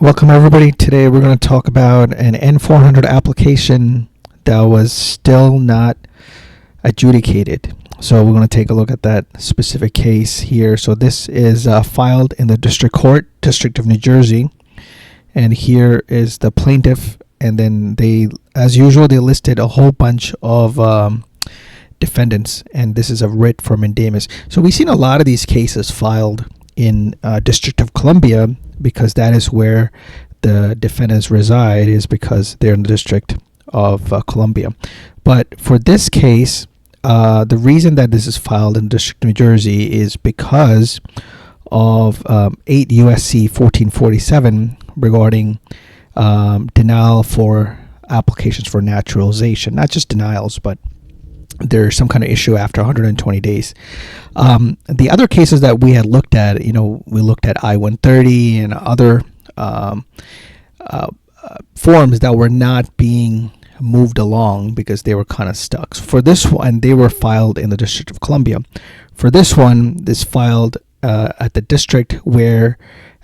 Welcome everybody. Today we're going to talk about an N400 application that was still not adjudicated. So we're going to take a look at that specific case here. So this is filed in the District Court, District of New Jersey. And here is the plaintiff. And then they, as usual, they listed a whole bunch of defendants. And this is a writ for Mandamus. So we've seen a lot of these cases filed in District of Columbia, because that is where the defendants reside, is because they're in the District of Columbia. But for this case, the reason that this is filed in the District of New Jersey is because of 8 U.S.C. 1447 regarding denial for applications for naturalization. Not just denials, but there's some kind of issue after 120 days. The other cases that we had looked at, we looked at I-130 and other forms that were not being moved along because they were kind of stuck. So for this one, they were filed in the District of Columbia. For this one, this filed at the district where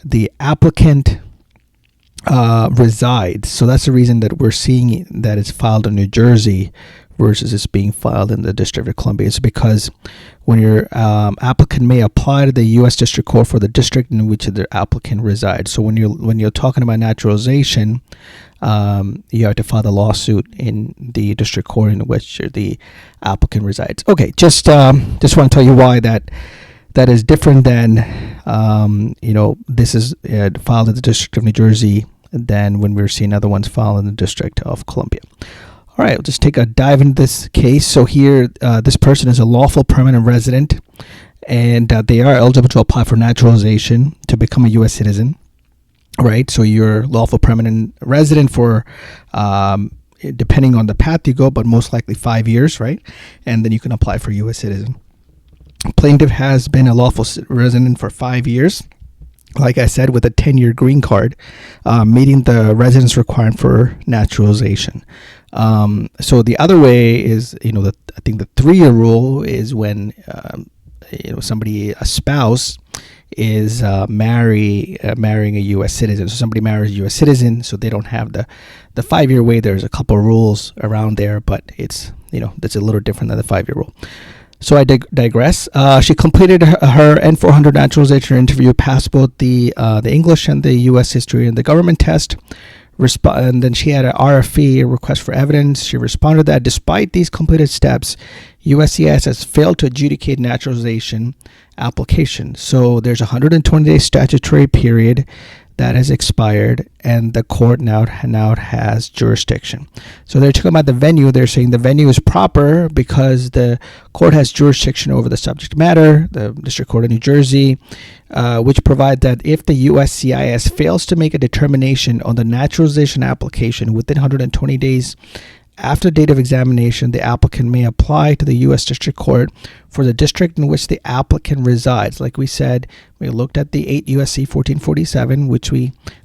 the applicant resides. So that's the reason that we're seeing that it's filed in New Jersey versus it's being filed in the District of Columbia. It's because when your applicant may apply to the U.S. District Court for the district in which the applicant resides. So when you're talking about naturalization, you have to file the lawsuit in the District Court in which the applicant resides. Okay, just want to tell you why that is different than this is filed in the District of New Jersey than when we're seeing other ones filed in the District of Columbia. All right, we'll just take a dive into this case. So here, this person is a lawful permanent resident, and they are eligible to apply for naturalization to become a U.S. citizen. Right, so you're lawful permanent resident for, depending on the path you go, but most likely 5 years, right? And then you can apply for U.S. citizen. Plaintiff has been a lawful resident for 5 years. Like I said, with a 10-year green card, meeting the residence requirement for naturalization. So the other way is, I think the 3-year rule is when, somebody, a spouse, is marrying a U.S. citizen. So somebody marries a U.S. citizen, so they don't have the 5-year way. There's a couple of rules around there, but it's, that's a little different than the 5-year rule. So I digress. She completed her N400 naturalization interview, passed both the English and the U.S. history and the government test. And then she had an RFE, a request for evidence. She responded that despite these completed steps, USCIS has failed to adjudicate naturalization application. So there's a 120-day statutory period that has expired, and the court now has jurisdiction. So they're talking about the venue. They're saying the venue is proper because the court has jurisdiction over the subject matter, the District Court of New Jersey, which provide that if the USCIS fails to make a determination on the naturalization application within 120 days after the date of examination, the applicant may apply to the U.S. District Court for the district in which the applicant resides. Like we said, we looked at the 8 U.S.C. 1447,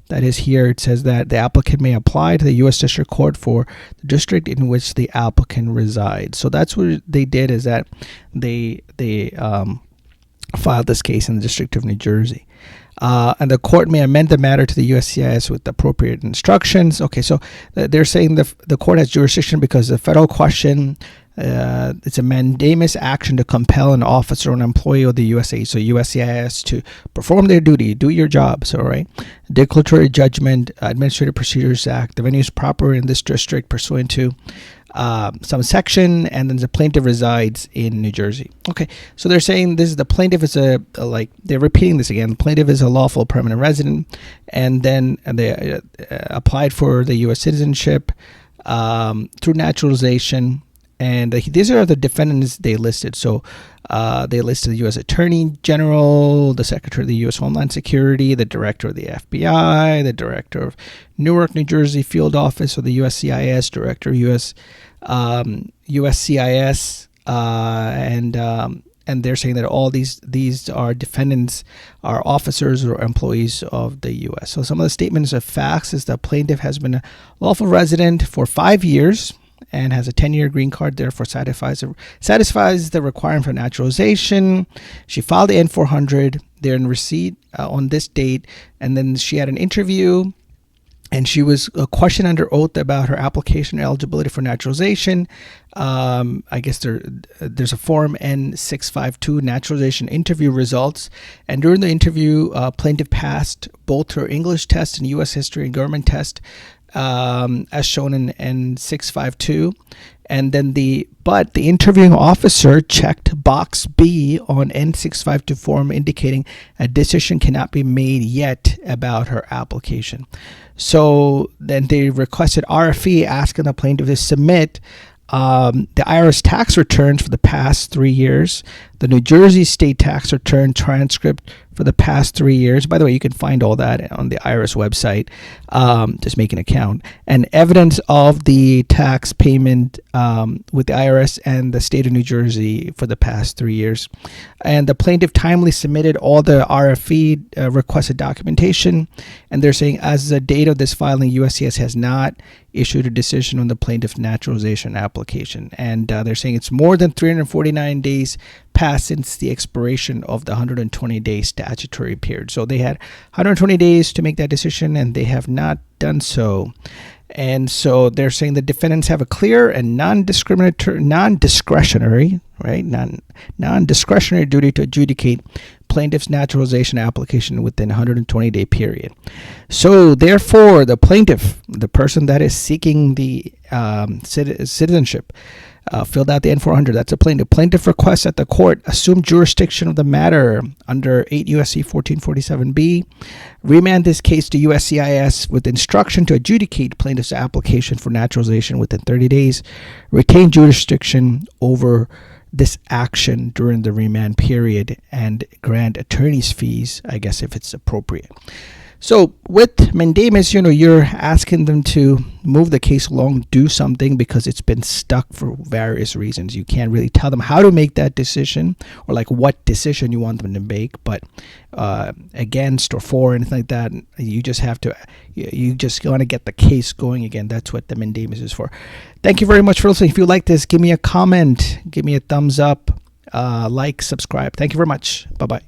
that is here. It says that the applicant may apply to the U.S. District Court for the district in which the applicant resides. So that's what they did, is that they filed this case in the District of New Jersey. And the court may amend the matter to the USCIS with appropriate instructions. Okay, so they're saying the court has jurisdiction because the federal question, it's a mandamus action to compel an officer or an employee of the USA, so USCIS, to perform their duty, do your job. So, right, declaratory judgment, Administrative Procedures Act. The venue is proper in this district pursuant to some section, and then the plaintiff resides in New Jersey. Okay, so they're saying the plaintiff is they're repeating this again. The plaintiff is a lawful permanent resident, and then they applied for the U.S. citizenship through naturalization. And these are the defendants they listed. So they listed the U.S. Attorney General, the Secretary of the U.S. Homeland Security, the Director of the FBI, the Director of Newark, New Jersey Field Office of the USCIS, Director of USCIS, and they're saying that all these are defendants, are officers or employees of the U.S. So some of the statements of facts is the plaintiff has been a lawful resident for 5 years and has a 10-year green card, therefore satisfies the requirement for naturalization. She filed the N400. They're in receipt on this date, and then she had an interview and she was questioned under oath about her application eligibility for naturalization. I guess there's a form N652 naturalization interview results, and during the interview, plaintiff passed both her English test and U.S. history and government test, as shown in N652. And then the interviewing officer checked box B on N652 form, indicating a decision cannot be made yet about her application. So then they requested RFE, asking the plaintiff to submit the IRS tax returns for the past 3 years, the New Jersey state tax return transcript for the past 3 years. By the way, you can find all that on the IRS website. Just make an account. And evidence of the tax payment with the IRS and the state of New Jersey for the past 3 years. And the plaintiff timely submitted all the RFE requested documentation. And they're saying, as the date of this filing, USCIS has not issued a decision on the plaintiff's naturalization application. And they're saying it's more than 349 days passed since the expiration of the 120-day statutory period. So they had 120 days to make that decision, and they have not done so. And so they're saying the defendants have a clear and non-discretionary duty to adjudicate plaintiff's naturalization application within a 120-day period. So therefore, the plaintiff, the person that is seeking the citizenship, filled out the N-400. That's a plaintiff. Plaintiff requests that the court assume jurisdiction of the matter under 8 U.S.C. 1447B, remand this case to USCIS with instruction to adjudicate plaintiff's application for naturalization within 30 days, retain jurisdiction over this action during the remand period, and grant attorney's fees, I guess, if it's appropriate. So with Mandamus, you're asking them to move the case along, do something, because it's been stuck for various reasons. You can't really tell them how to make that decision, or like what decision you want them to make, but against or for anything like that. You just want to get the case going again. That's what the Mandamus is for. Thank you very much for listening. If you like this, give me a comment, give me a thumbs up, like, subscribe. Thank you very much. Bye-bye.